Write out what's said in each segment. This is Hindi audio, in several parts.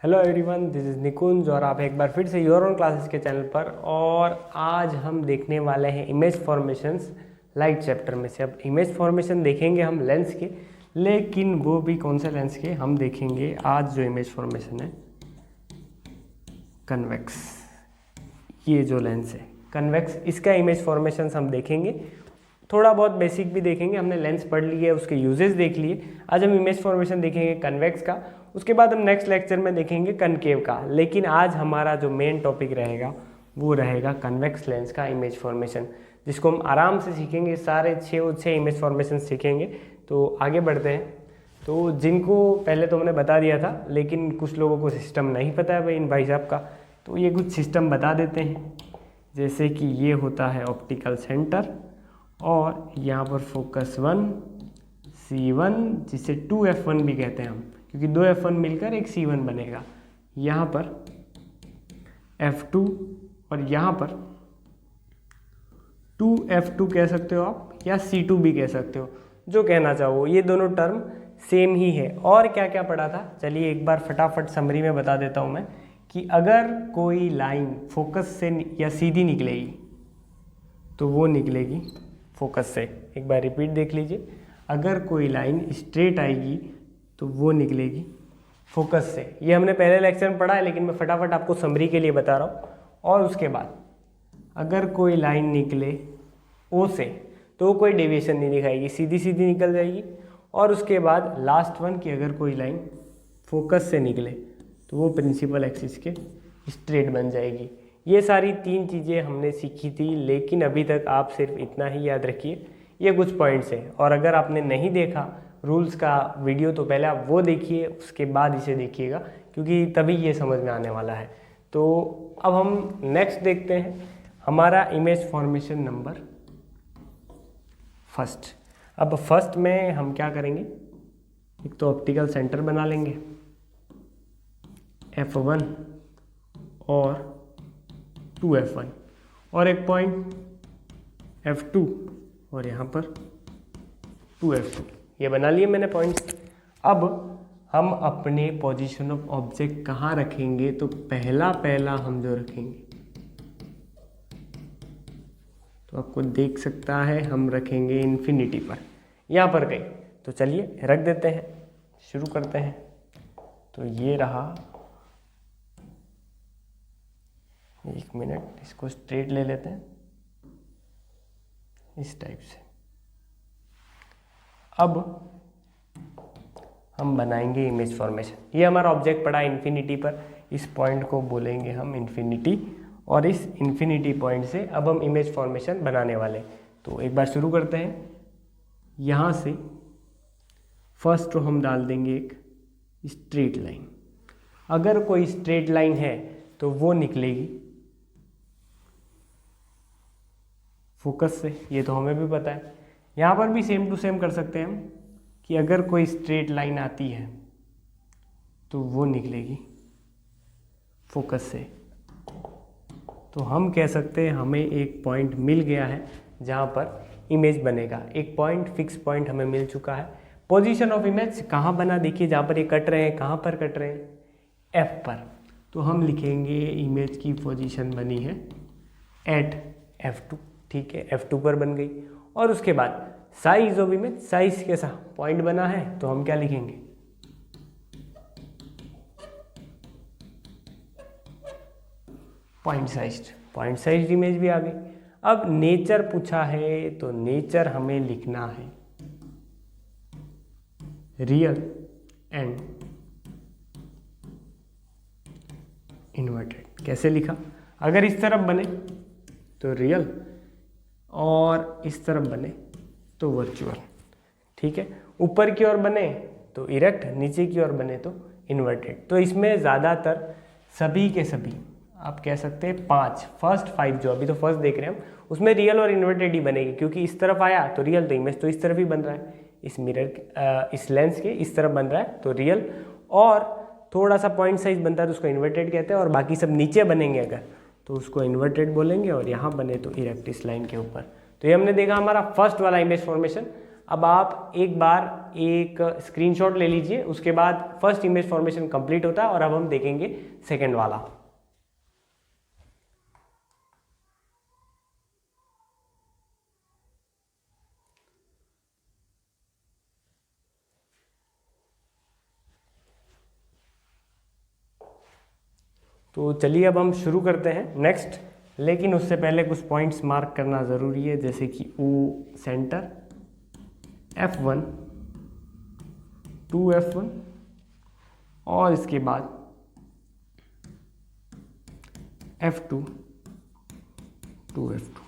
हेलो एवरीवन, दिस इज़ निकुंज और आप एक बार फिर से योर ओन क्लासेस के चैनल पर। और आज हम देखने वाले हैं इमेज फॉर्मेशंस लाइट चैप्टर में से। अब इमेज फॉर्मेशन देखेंगे हम लेंस के, लेकिन वो भी कौन से लेंस के हम देखेंगे। आज जो इमेज फॉर्मेशन है कन्वेक्स, ये जो लेंस है कन्वेक्स, इसका इमेज फॉर्मेशंस हम देखेंगे। थोड़ा बहुत बेसिक भी देखेंगे, हमने लेंस पढ़ लिए, उसके यूजेस देख लिए। आज हम इमेज फॉर्मेशन देखेंगे कन्वेक्स का, उसके बाद हम नेक्स्ट लेक्चर में देखेंगे कनकेव का। लेकिन आज हमारा जो मेन टॉपिक रहेगा वो रहेगा कन्वेक्स लेंस का इमेज फॉर्मेशन, जिसको हम आराम से सीखेंगे। सारे छः इमेज फॉर्मेशन सीखेंगे। तो आगे बढ़ते हैं। तो जिनको पहले तो हमने बता दिया था, लेकिन कुछ लोगों को सिस्टम नहीं पता है इन भाई साहब का, तो ये कुछ सिस्टम बता देते हैं। जैसे कि ये होता है ऑप्टिकल सेंटर, और यहाँ पर फोकस 1 C1, जिसे 2F1 भी कहते हैं हम, क्योंकि 2F1 मिलकर एक C1 बनेगा। यहाँ पर F2 और यहाँ पर 2F2 कह सकते हो आप, या C2 भी कह सकते हो, जो कहना चाहो। ये दोनों टर्म सेम ही है। और क्या क्या पढ़ा था, चलिए एक बार फटाफट समरी में बता देता हूँ मैं, कि अगर कोई लाइन फोकस से या सीधी निकलेगी तो वो निकलेगी फोकस से। एक बार रिपीट देख लीजिए, अगर कोई लाइन स्ट्रेट आएगी तो वो निकलेगी फोकस से। ये हमने पहले लेक्चर में पढ़ा है, लेकिन मैं फटाफट आपको समरी के लिए बता रहा हूँ। और उसके बाद अगर कोई लाइन निकले ओ से तो वो कोई डेविएशन नहीं दिखाएगी, सीधी सीधी निकल जाएगी। और उसके बाद लास्ट वन कि अगर कोई लाइन फोकस से निकले तो वो प्रिंसिपल एक्सिस के स्ट्रेट बन जाएगी। ये सारी तीन चीज़ें हमने सीखी थी, लेकिन अभी तक आप सिर्फ इतना ही याद रखिए, ये कुछ पॉइंट्स हैं। और अगर आपने नहीं देखा रूल्स का वीडियो तो पहले आप वो देखिए, उसके बाद इसे देखिएगा, क्योंकि तभी ये समझ में आने वाला है। तो अब हम नेक्स्ट देखते हैं हमारा इमेज फॉर्मेशन नंबर फर्स्ट। अब फर्स्ट में हम क्या करेंगे, एक तो ऑप्टिकल सेंटर बना लेंगे F1 और 2F1, और एक पॉइंट F2 और यहाँ पर 2F2। ये बना लिए मैंने पॉइंट्स। अब हम अपने पोजीशन ऑफ ऑब्जेक्ट कहाँ रखेंगे, तो पहला हम जो रखेंगे तो आपको देख सकता है, हम रखेंगे इन्फिनिटी पर। यहाँ पर गई तो चलिए रख देते हैं, शुरू करते हैं। तो ये रहा, एक मिनट, इसको स्ट्रेट ले लेते हैं इस टाइप से। अब हम बनाएंगे इमेज फॉर्मेशन। ये हमारा ऑब्जेक्ट पड़ा इन्फिनिटी पर, इस पॉइंट को बोलेंगे हम इन्फिनिटी, और इस इन्फिनिटी पॉइंट से अब हम इमेज फॉर्मेशन बनाने वाले। तो एक बार शुरू करते हैं। यहाँ से फर्स्ट रो हम डाल देंगे एक स्ट्रेट लाइन। अगर कोई स्ट्रेट लाइन है तो वो निकलेगी फोकस से, ये तो हमें भी पता है। यहाँ पर भी सेम टू सेम कर सकते हैं हम, कि अगर कोई स्ट्रेट लाइन आती है तो वो निकलेगी फोकस से। तो हम कह सकते हैं हमें एक पॉइंट मिल गया है जहाँ पर इमेज बनेगा। एक पॉइंट, फिक्स पॉइंट हमें मिल चुका है। पोजीशन ऑफ इमेज कहाँ बना, देखिए जहाँ पर ये कट रहे हैं, कहाँ पर कट रहे हैं, F पर। तो हम लिखेंगे इमेज की पोजीशन बनी है एट F2, ठीक है, F2 पर बन गई। और उसके बाद साइज ऑफ इमेज, साइज के साथ पॉइंट बना है तो हम क्या लिखेंगे, पॉइंट साइज इमेज भी आ गई। अब नेचर पूछा है तो नेचर हमें लिखना है रियल एंड इन्वर्टेड। कैसे लिखा, अगर इस तरफ बने तो रियल और इस तरफ बने तो वर्चुअल, ठीक है। ऊपर की ओर बने तो इरेक्ट, नीचे की ओर बने तो इन्वर्टेड। तो इसमें ज़्यादातर सभी के सभी आप कह सकते हैं फर्स्ट 5 जो अभी तो फर्स्ट देख रहे हैं हम, उसमें रियल और इन्वर्टेड ही बनेगी, क्योंकि इस तरफ आया तो रियल, तो इमेज तो इस तरफ ही बन रहा है, इस मिरर इस लेंस के इस तरफ बन रहा है तो रियल, और थोड़ा सा पॉइंट साइज बनता है तो उसको इन्वर्टेड कहते हैं। और बाकी सब नीचे बनेंगे अगर तो उसको इन्वर्टेड बोलेंगे, और यहाँ बने तो इरेक्ट इस लाइन के ऊपर। तो ये हमने देखा हमारा फर्स्ट वाला इमेज फॉर्मेशन। अब आप एक बार एक स्क्रीनशॉट ले लीजिए, उसके बाद फर्स्ट इमेज फॉर्मेशन कंप्लीट होता है और अब हम देखेंगे सेकेंड वाला। तो चलिए अब हम शुरू करते हैं नेक्स्ट, लेकिन उससे पहले कुछ पॉइंट्स मार्क करना ज़रूरी है, जैसे कि ओ सेंटर, F1 2F1 और इसके बाद F2 2F2।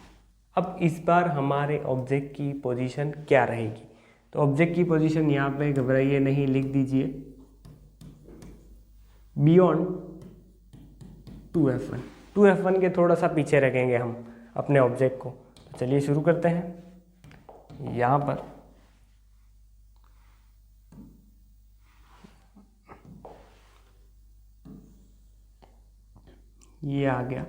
अब इस बार हमारे ऑब्जेक्ट की पोजीशन क्या रहेगी? तो ऑब्जेक्ट की पोजीशन यहाँ पे, घबराइए नहीं, लिख दीजिए बियॉन्ड 2F1। 2F1 के थोड़ा सा पीछे रखेंगे हम अपने ऑब्जेक्ट को। तो चलिए शुरू करते हैं। यहाँ पर ये आ गया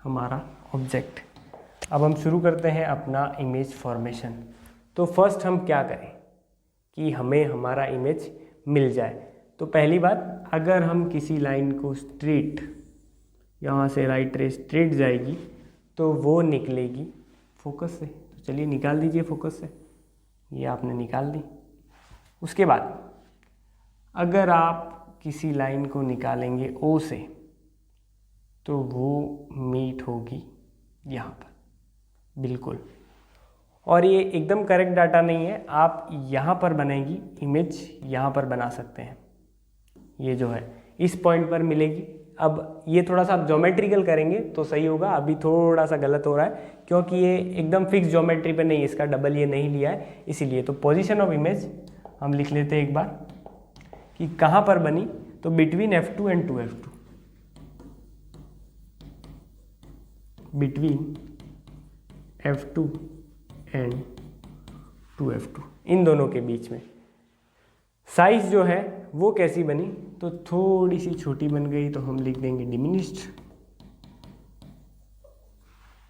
हमारा ऑब्जेक्ट। अब हम शुरू करते हैं अपना इमेज फॉर्मेशन। तो फर्स्ट हम क्या करें कि हमें हमारा इमेज मिल जाए। तो पहली बात, अगर हम किसी लाइन को स्ट्रेट, यहाँ से राइट रे स्ट्रेट जाएगी तो वो निकलेगी फोकस से। तो चलिए निकाल दीजिए फोकस से, ये आपने निकाल दी। उसके बाद अगर आप किसी लाइन को निकालेंगे ओ से तो वो मीट होगी यहाँ पर, बिल्कुल। और ये एकदम करेक्ट डाटा नहीं है, आप यहाँ पर बनेगी इमेज, यहाँ पर बना सकते हैं, ये जो है इस पॉइंट पर मिलेगी। अब ये थोड़ा सा आप ज्योमेट्रिकल करेंगे तो सही होगा, अभी थोड़ा सा गलत हो रहा है क्योंकि ये एकदम फिक्स ज्योमेट्री पे नहीं है, इसका डबल ये नहीं लिया है इसीलिए। तो पोजीशन ऑफ इमेज हम लिख लेते हैं एक बार कि कहाँ पर बनी, तो between F2 and 2F2, between F2 and 2F2, इन दोनों के बीच में। साइज जो है वो कैसी बनी, तो थोड़ी सी छोटी बन गई, तो हम लिख देंगे डिमिनिश्ड।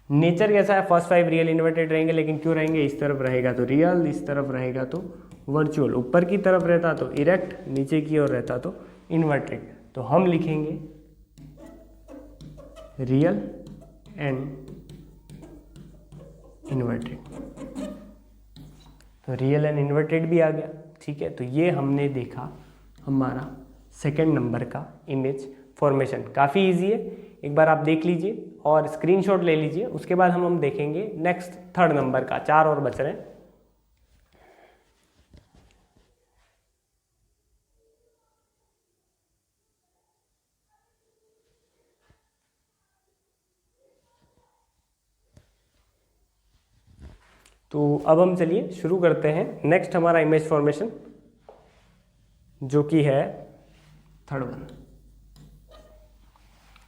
नेचर कैसा है, फर्स्ट 5 रियल इन्वर्टेड रहेंगे, लेकिन क्यों रहेंगे, इस तरफ रहेगा तो रियल, इस तरफ रहेगा तो वर्चुअल, ऊपर की तरफ रहता तो इरेक्ट, नीचे की ओर रहता तो इन्वर्टेड। तो हम लिखेंगे रियल एंड इन्वर्टेड। तो रियल एंड इन्वर्टेड भी आ गया, ठीक है। तो ये हमने देखा हमारा सेकंड नंबर का इमेज फॉर्मेशन। काफ़ी इजी है, एक बार आप देख लीजिए और स्क्रीनशॉट ले लीजिए। उसके बाद हम देखेंगे नेक्स्ट थर्ड नंबर का, 4 और बच रहे हैं। तो अब हम चलिए शुरू करते हैं नेक्स्ट हमारा इमेज फॉर्मेशन, जो कि है थर्ड वन।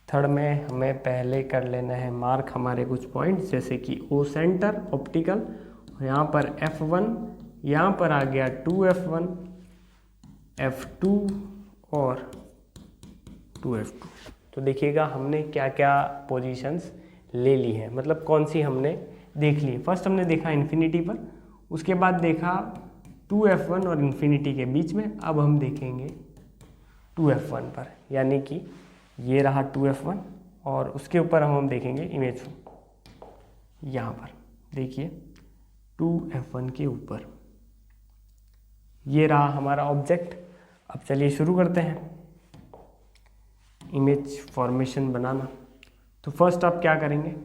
थर्ड में हमें पहले कर लेना है मार्क हमारे कुछ पॉइंट्स, जैसे कि ओ सेंटर ऑप्टिकल, यहाँ पर F1, यहाँ पर आ गया 2F1, F2 और 2F2। तो देखिएगा हमने क्या क्या पोजीशंस ले ली हैं, मतलब कौन सी हमने देख ली। फर्स्ट हमने देखा इन्फिनिटी पर, उसके बाद देखा 2F1 और इन्फिनिटी के बीच में। अब हम देखेंगे 2F1 पर, यानी कि ये रहा 2F1 और उसके ऊपर हम देखेंगे इमेज यहाँ पर, देखिए 2F1 के ऊपर ये रहा हमारा ऑब्जेक्ट। अब चलिए शुरू करते हैं इमेज फॉर्मेशन बनाना। तो फर्स्ट आप क्या करेंगे,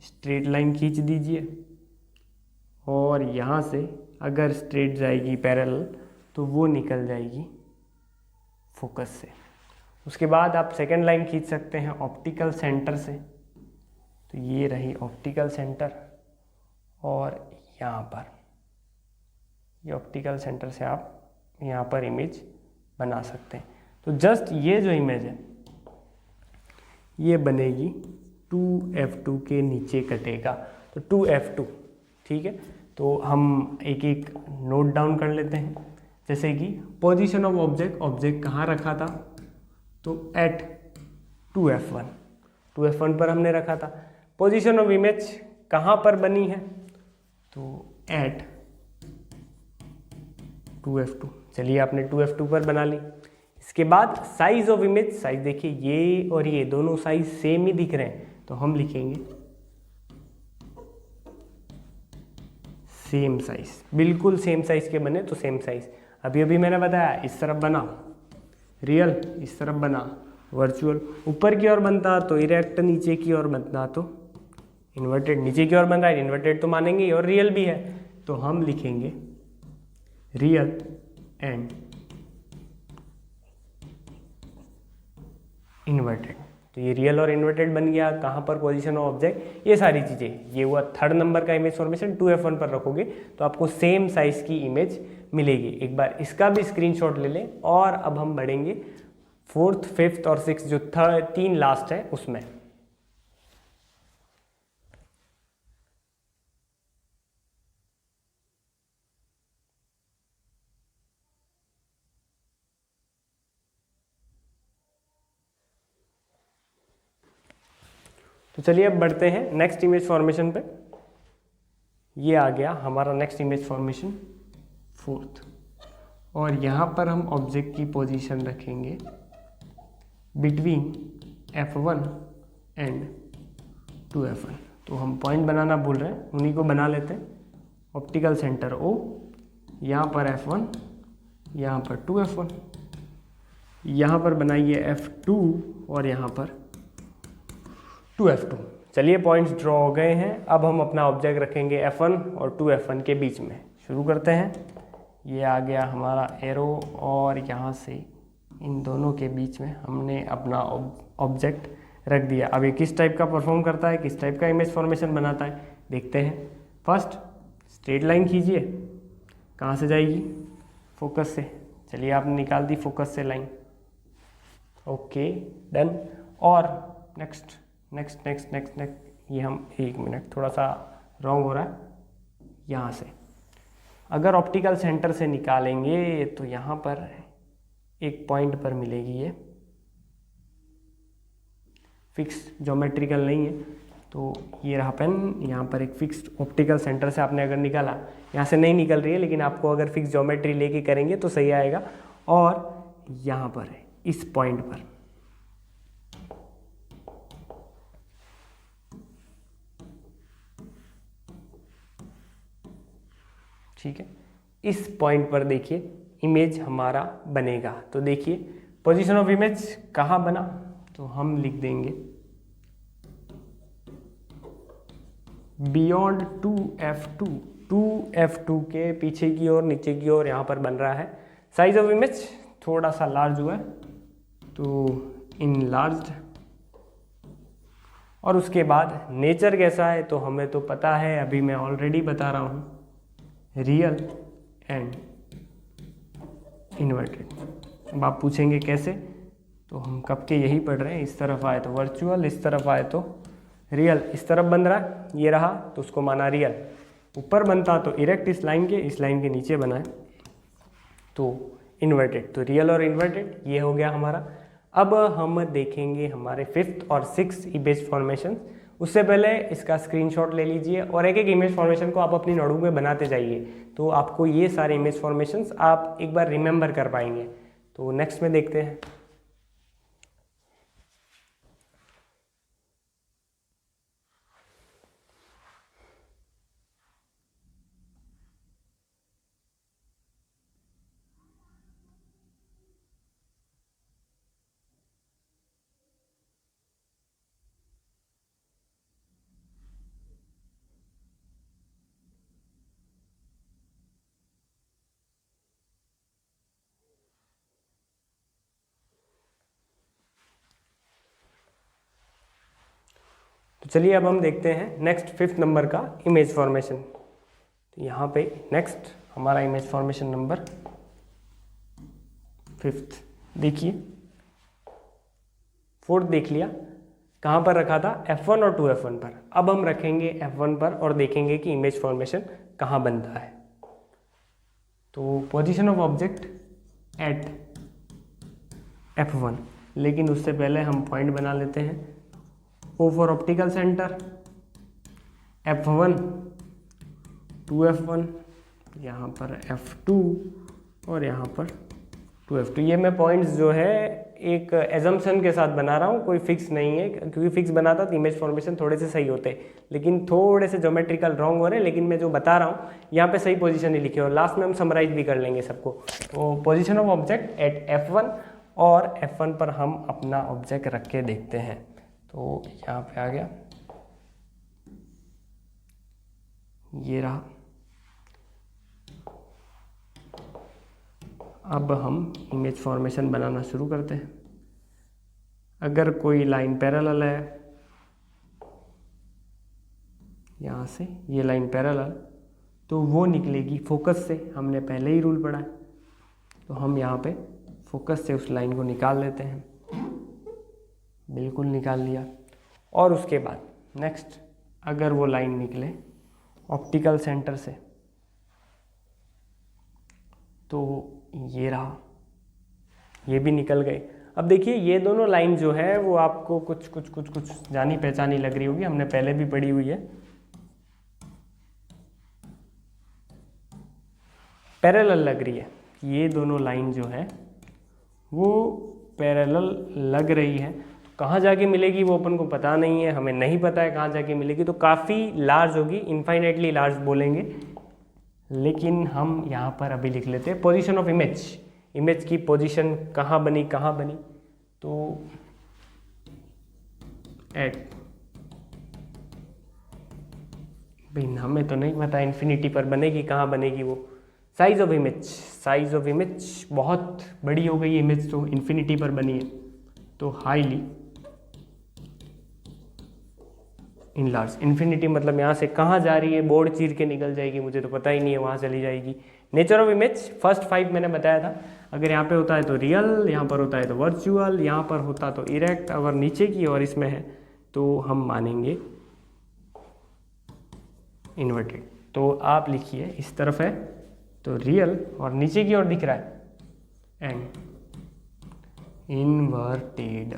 स्ट्रेट लाइन खींच दीजिए और यहाँ से अगर स्ट्रेट जाएगी पैरेलल तो वो निकल जाएगी फोकस से। उसके बाद आप सेकेंड लाइन खींच सकते हैं ऑप्टिकल सेंटर से, तो ये रही ऑप्टिकल सेंटर और यहाँ पर ये ऑप्टिकल सेंटर से आप यहाँ पर इमेज बना सकते हैं। तो जस्ट ये जो इमेज है ये बनेगी 2F2 के नीचे कटेगा, तो 2F2, ठीक है। तो हम एक एक नोट डाउन कर लेते हैं, जैसे कि पोजीशन ऑफ ऑब्जेक्ट, ऑब्जेक्ट कहाँ रखा था, तो एट 2F1, 2F1 पर हमने रखा था। पोजीशन ऑफ इमेज कहाँ पर बनी है, तो एट 2f2। चलिए आपने 2f2 पर बना ली। इसके बाद साइज ऑफ इमेज, साइज देखिए ये और ये दोनों साइज सेम ही दिख रहे हैं, तो हम लिखेंगे सेम साइज, बिल्कुल सेम साइज के बने तो सेम साइज। अभी अभी मैंने बताया इस तरफ बना रियल, इस तरफ बना वर्चुअल। ऊपर की ओर बनता तो इरेक्ट, नीचे की ओर बनता तो इन्वर्टेड। नीचे की ओर बन रहा है इन्वर्टेड तो मानेंगे और रियल भी है, तो हम लिखेंगे रियल एंड इन्वर्टेड। तो ये रियल और इन्वर्टेड बन गया। कहाँ पर? पोजीशन ऑफ ऑब्जेक्ट, ये सारी चीज़ें। ये हुआ थर्ड नंबर का इमेज फॉर्मेशन। 2f1 पर रखोगे तो आपको सेम साइज की इमेज मिलेगी। एक बार इसका भी स्क्रीनशॉट ले लें। और अब हम बढ़ेंगे फोर्थ, फिफ्थ और सिक्स, जो तीन लास्ट है उसमें। तो चलिए अब बढ़ते हैं नेक्स्ट इमेज फॉर्मेशन पे। ये आ गया हमारा नेक्स्ट इमेज फॉर्मेशन फोर्थ, और यहाँ पर हम ऑब्जेक्ट की पोजीशन रखेंगे बिटवीन f1 एंड 2f1। तो हम पॉइंट बनाना भूल रहे हैं, उन्हीं को बना लेते हैं। ऑप्टिकल सेंटर O, यहाँ पर f1, यहाँ पर 2f1, यहाँ पर बनाइए f2 और यहाँ पर 2f2। चलिए पॉइंट्स ड्रॉ हो गए हैं। अब हम अपना ऑब्जेक्ट रखेंगे f1 और 2f1 के बीच में। शुरू करते हैं। ये आ गया हमारा एरो, और यहाँ से इन दोनों के बीच में हमने अपना ऑब्जेक्ट रख दिया। अब ये किस टाइप का परफॉर्म करता है, किस टाइप का इमेज फॉर्मेशन बनाता है, देखते हैं। फर्स्ट स्ट्रेट लाइन खींचिए। कहाँ से जाएगी? फोकस से। चलिए आपने निकाल दी फोकस से लाइन। Okay done. और next next next next next, ये हम एक मिनट, थोड़ा सा रॉन्ग हो रहा है। यहाँ से अगर ऑप्टिकल सेंटर से निकालेंगे तो यहाँ पर एक पॉइंट पर मिलेगी ये फिक्स, ज्योमेट्रिकल नहीं है। तो ये रहा पेन, यहाँ पर एक फिक्स ऑप्टिकल सेंटर से आपने अगर निकाला, यहाँ से नहीं निकल रही है, लेकिन आपको अगर फिक्स ज्योमेट्री लेके करेंगे तो सही आएगा। और यहाँ पर है इस पॉइंट पर, ठीक है, इस पॉइंट पर देखिए इमेज हमारा बनेगा। तो देखिए पोजीशन ऑफ इमेज कहाँ बना, तो हम लिख देंगे बियॉन्ड 2f2, 2f2 के पीछे की ओर, नीचे की ओर यहाँ पर बन रहा है। साइज ऑफ इमेज थोड़ा सा लार्ज हुआ है तो इनलार्ज्ड। और उसके बाद नेचर कैसा है, तो हमें तो पता है, अभी मैं ऑलरेडी बता रहा हूँ, रियल एंड इन्वर्टेड। अब आप पूछेंगे कैसे, तो हम कब के यही पढ़ रहे हैं। इस तरफ आए तो वर्चुअल, इस तरफ आए तो रियल। इस तरफ बन रहा है, ये रहा तो उसको माना रियल। ऊपर बनता तो इरेक्ट, इस लाइन के नीचे बना है तो इन्वर्टेड। तो रियल और इन्वर्टेड ये हो गया हमारा। अब हम देखेंगे हमारे फिफ्थ और सिक्स इमेज फॉर्मेशन। उससे पहले इसका स्क्रीनशॉट ले लीजिए और एक एक इमेज फॉर्मेशन को आप अपनी नोटबुक में बनाते जाइए, तो आपको ये सारे इमेज फॉर्मेशंस आप एक बार रिमेंबर कर पाएंगे। तो नेक्स्ट में देखते हैं। तो चलिए अब हम देखते हैं नेक्स्ट फिफ्थ नंबर का इमेज फॉर्मेशन। तो यहाँ पे नेक्स्ट हमारा इमेज फॉर्मेशन नंबर फिफ्थ, देखिए फोर्थ देख लिया, कहाँ पर रखा था, F1 और 2F1 पर। अब हम रखेंगे F1 पर और देखेंगे कि इमेज फॉर्मेशन कहाँ बनता है। तो position of object at F1, लेकिन उससे पहले हम पॉइंट बना लेते हैं। O for optical centre, F1 2F1, यहाँ पर F2 और यहाँ पर 2F2। ये मैं पॉइंट्स जो है एक एजम्पशन के साथ बना रहा हूँ, कोई फिक्स नहीं है, क्योंकि फिक्स बनाता तो इमेज फॉर्मेशन थोड़े से सही होते, लेकिन थोड़े से ज्योमेट्रिकल रॉन्ग हो रहे हैं। लेकिन मैं जो बता रहा हूँ यहाँ पे सही पोजीशन ही लिखी है और लास्ट में हम समराइज भी कर लेंगे सबको। तो position of object at F1 और F1 पर हम अपना ऑब्जेक्ट रख के देखते हैं। तो यहाँ पे आ गया, ये रहा। अब हम इमेज फॉर्मेशन बनाना शुरू करते हैं। अगर कोई लाइन पैरेलल है, यहाँ से ये लाइन पैरेलल, तो वो निकलेगी फोकस से। हमने पहले ही रूल पढ़ा है, तो हम यहाँ पे फोकस से उस लाइन को निकाल लेते हैं। बिल्कुल निकाल लिया। और उसके बाद नेक्स्ट, अगर वो लाइन निकले ऑप्टिकल सेंटर से, तो ये रहा, ये भी निकल गए। अब देखिए ये दोनों लाइन जो है वो आपको कुछ जानी पहचानी लग रही होगी, हमने पहले भी पढ़ी हुई है। पैरेलल लग रही है, ये दोनों लाइन जो है वो पैरेलल लग रही है। तो कहाँ जाके मिलेगी वो अपन को पता नहीं है, हमें नहीं पता है कहाँ जाके मिलेगी, तो काफ़ी लार्ज होगी, इनफाइनाइटली लार्ज बोलेंगे। लेकिन हम यहाँ पर अभी लिख लेते हैं पोजीशन ऑफ इमेज, इमेज की पोजीशन कहाँ बनी, तो एट, भाई हमें तो नहीं पता इन्फिनिटी पर बनेगी, कहाँ बनेगी वो। Size of image, size of image बहुत बड़ी हो गई इमेज, तो इन्फिनिटी पर बनी है, तो हाईली इन लार्ज। इन्फिनिटी मतलब यहाँ से कहाँ जा रही है, बोर्ड चीर के निकल जाएगी, मुझे तो पता ही नहीं है, वहाँ चली जाएगी। नेचर ऑफ इमेज फर्स्ट 5 मैंने बताया था, अगर यहाँ पे होता है तो रियल, यहाँ पर होता है तो वर्चुअल, यहाँ पर होता तो इरेक्ट, अगर नीचे की और इसमें है तो हम मानेंगे इन्वर्टेड। तो आप लिखिए इस तरफ है तो रियल और नीचे की ओर दिख रहा है एंड इन्वर्टेड।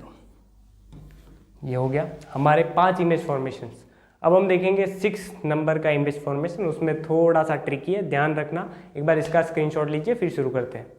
ये हो गया हमारे 5 इमेज फॉर्मेशंस। अब हम देखेंगे 6 नंबर का इमेज फॉर्मेशन, उसमें थोड़ा सा ट्रिकी है, ध्यान रखना। एक बार इसका स्क्रीनशॉट लीजिए, फिर शुरू करते हैं।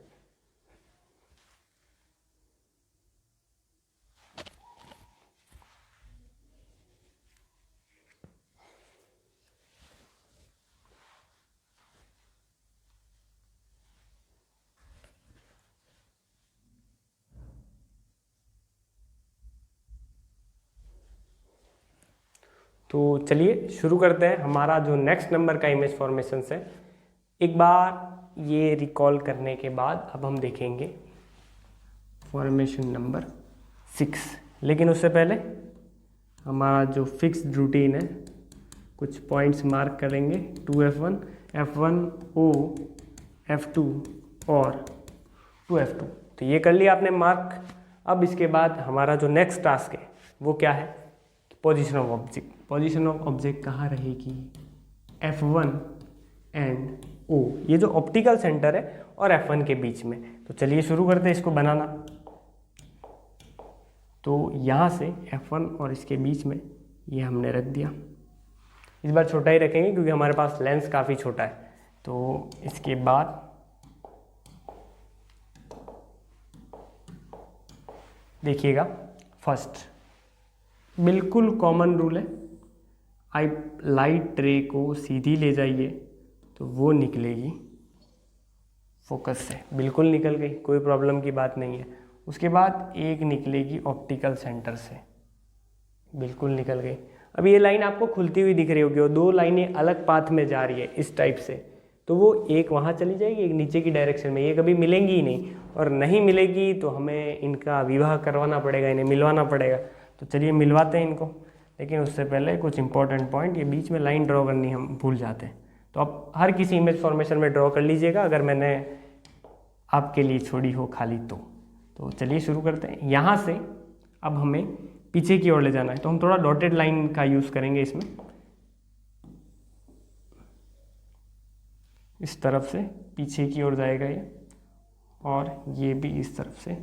तो चलिए शुरू करते हैं हमारा जो नेक्स्ट नंबर का इमेज फॉर्मेशन है। एक बार ये रिकॉल करने के बाद अब हम देखेंगे फॉर्मेशन नंबर 6। लेकिन उससे पहले हमारा जो फिक्स्ड रूटीन है, कुछ पॉइंट्स मार्क करेंगे। 2F1, F1 O, F2 और 2F2। तो ये कर लिया आपने मार्क। अब इसके बाद हमारा जो नेक्स्ट टास्क है वो क्या है, position of object. Position of object कहाँ रहेगी, F1 एंड O, ये जो ऑप्टिकल सेंटर है और F1 के बीच में। तो चलिए शुरू करते हैं इसको बनाना। तो यहाँ से F1 और इसके बीच में ये हमने रख दिया। इस बार छोटा ही रखेंगे क्योंकि हमारे पास लेंस काफ़ी छोटा है। तो इसके बाद देखिएगा, फर्स्ट बिल्कुल कॉमन रूल है, आप लाइट रे को सीधी ले जाइए तो वो निकलेगी फोकस से, बिल्कुल निकल गई, कोई प्रॉब्लम की बात नहीं है। उसके बाद एक निकलेगी ऑप्टिकल सेंटर से, बिल्कुल निकल गई। अब ये लाइन आपको खुलती हुई दिख रही होगी और 2 लाइनें अलग पाथ में जा रही है इस टाइप से, तो वो एक वहाँ चली जाएगी, एक नीचे की डायरेक्शन में। ये कभी मिलेंगी ही नहीं, और नहीं मिलेगी तो हमें इनका विवाह करवाना पड़ेगा, इन्हें मिलवाना पड़ेगा। तो चलिए मिलवाते हैं इनको। लेकिन उससे पहले कुछ इंपॉर्टेंट पॉइंट, ये बीच में लाइन ड्रॉ करनी हम भूल जाते हैं, तो आप हर किसी इमेज फॉर्मेशन में ड्रॉ कर लीजिएगा अगर मैंने आपके लिए छोड़ी हो खाली तो चलिए शुरू करते हैं। यहाँ से अब हमें पीछे की ओर ले जाना है, तो हम थोड़ा डॉटेड लाइन का यूज़ करेंगे इसमें। इस तरफ से पीछे की ओर जाएगा ये, और ये भी इस तरफ से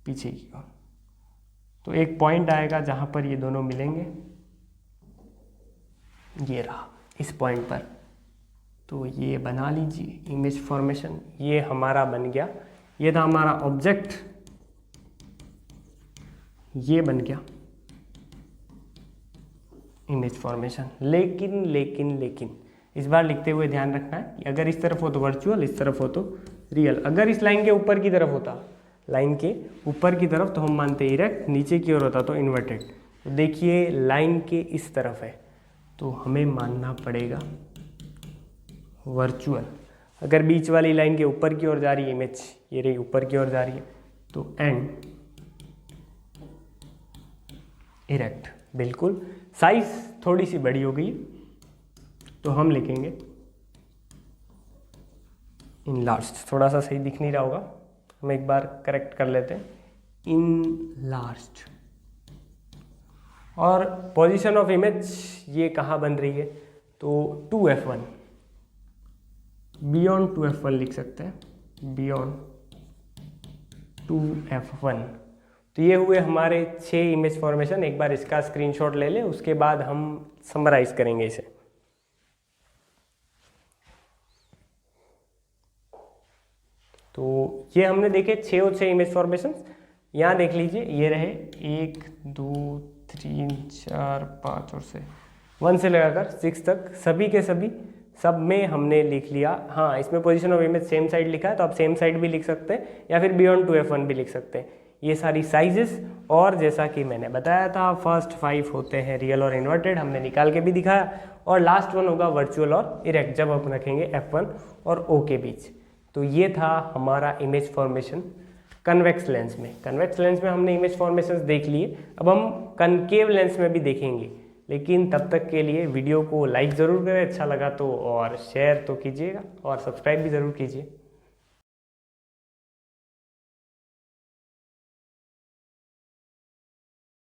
पीछे की ओर। तो एक पॉइंट आएगा जहाँ पर ये दोनों मिलेंगे, ये रहा इस पॉइंट पर। तो ये बना लीजिए इमेज फॉर्मेशन, ये हमारा बन गया, ये था हमारा ऑब्जेक्ट, ये बन गया इमेज फॉर्मेशन। लेकिन लेकिन लेकिन इस बार लिखते हुए ध्यान रखना है कि अगर इस तरफ हो तो वर्चुअल, इस तरफ हो तो रियल। अगर इस लाइन के ऊपर की तरफ होता, लाइन के ऊपर की तरफ, तो हम मानते इरेक्ट, नीचे की ओर होता तो इन्वर्टेड। तो देखिए लाइन के इस तरफ है तो हमें मानना पड़ेगा वर्चुअल। अगर बीच वाली लाइन के ऊपर की ओर जा रही है इमेज, ये रही ऊपर की ओर जा रही है, तो एंड इरेक्ट। बिल्कुल साइज थोड़ी सी बड़ी हो गई तो हम लिखेंगे इन लार्ज। थोड़ा सा सही दिख नहीं रहा होगा, हम एक बार करेक्ट कर लेते हैं, इन लार्ज। और पोजीशन ऑफ इमेज ये कहाँ बन रही है, तो 2f1, बियॉन्ड 2f1 लिख सकते हैं, बियॉन्ड 2f1। तो ये हुए हमारे 6 इमेज फॉर्मेशन। एक बार इसका स्क्रीनशॉट ले लें, उसके बाद हम समराइज करेंगे इसे। तो ये हमने देखे 6 और 6 इमेज फॉर्मेशन। यहाँ देख लीजिए, ये रहे 1 2 3 4 5 और से 1 से लगाकर 6 तक, सभी के सभी सब में हमने लिख लिया। हाँ, इसमें position of image same side लिखा है तो आप सेम साइड भी लिख सकते हैं या फिर बियॉन्ड 2f1 भी लिख सकते हैं। ये सारी साइजेस, और जैसा कि मैंने बताया था फर्स्ट 5 होते हैं रियल और इन्वर्टेड, हमने निकाल के भी दिखाया, और लास्ट 1 होगा वर्चुअल और इरेक्ट, जब हम रखेंगे f1 और o के बीच। तो ये था हमारा इमेज फॉर्मेशन कन्वेक्स लेंस में। कन्वेक्स लेंस में हमने इमेज फॉर्मेशंस देख लिए, अब हम कनकेव लेंस में भी देखेंगे। लेकिन तब तक के लिए वीडियो को लाइक ज़रूर करें, अच्छा लगा तो, और शेयर तो कीजिएगा, और सब्सक्राइब भी ज़रूर कीजिए।